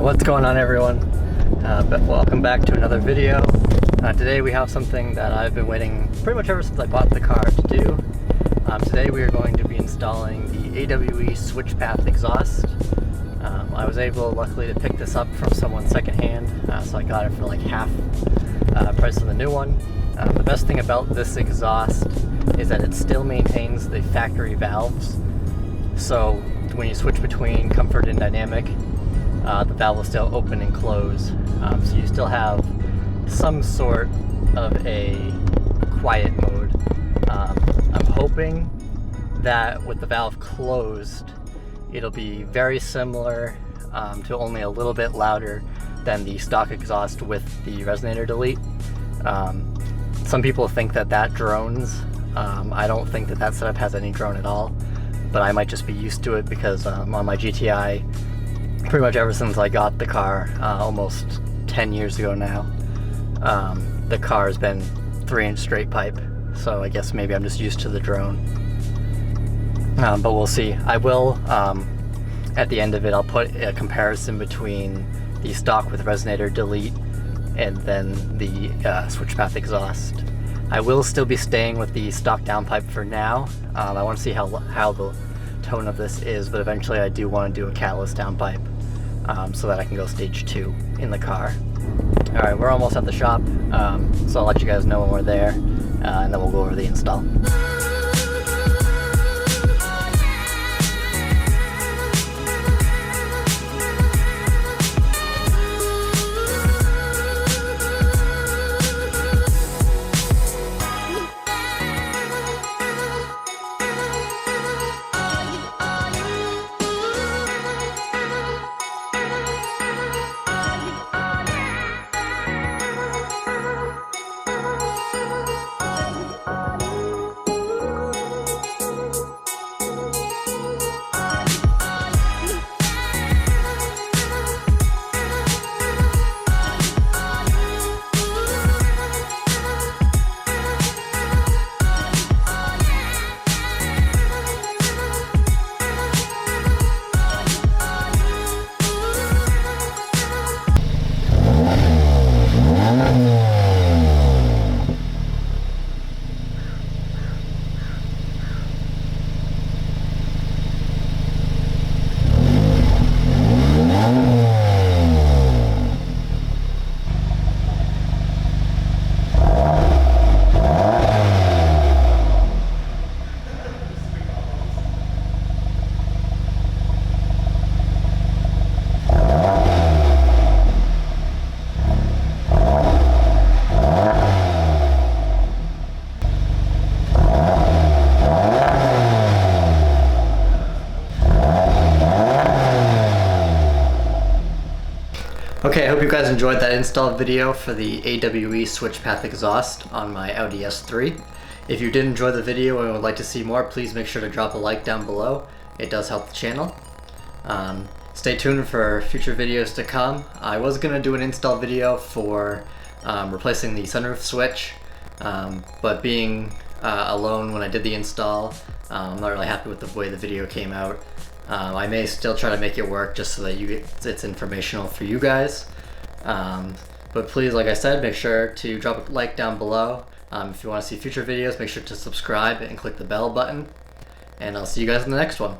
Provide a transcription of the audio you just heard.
What's going on, everyone? Welcome back to another video. Today we have something that I've been waiting pretty much ever since I bought the car to do. Today we are going to be installing the AWE Switchpath exhaust. I was able, luckily, to pick this up from someone secondhand, so I got it for like half price of the new one. The best thing about this exhaust is that it still maintains the factory valves. So when you switch between comfort and dynamic, the valve will still open and close. So you still have some sort of a quiet mode. I'm hoping that with the valve closed, it'll be very similar to only a little bit louder than the stock exhaust with the resonator delete. Some people think that drones. I don't think that setup has any drone at all, but I might just be used to it because on my GTI, pretty much ever since I got the car, almost 10 years ago now, the car has been 3-inch straight pipe, so I guess maybe I'm just used to the drone. But we'll see. I will, at the end of it, I'll put a comparison between the stock with resonator delete and then the Switchpath exhaust. I will still be staying with the stock downpipe for now. I want to see how the tone of this is, but eventually I do want to do a catalyst downpipe so that I can go stage 2 in the car. Alright, we're almost at the shop, so I'll let you guys know when we're there, and then we'll go over the install. Okay, I hope you guys enjoyed that install video for the AWE Switchpath exhaust on my Audi S3. If you did enjoy the video and would like to see more, please make sure to drop a like down below. It does help the channel. Stay tuned for future videos to come. I was going to do an install video for replacing the sunroof switch, but being alone when I did the install, I'm not really happy with the way the video came out. I may still try to make it work just so that it's informational for you guys. But please, like I said, make sure to drop a like down below. If you want to see future videos, make sure to subscribe and click the bell button. And I'll see you guys in the next one.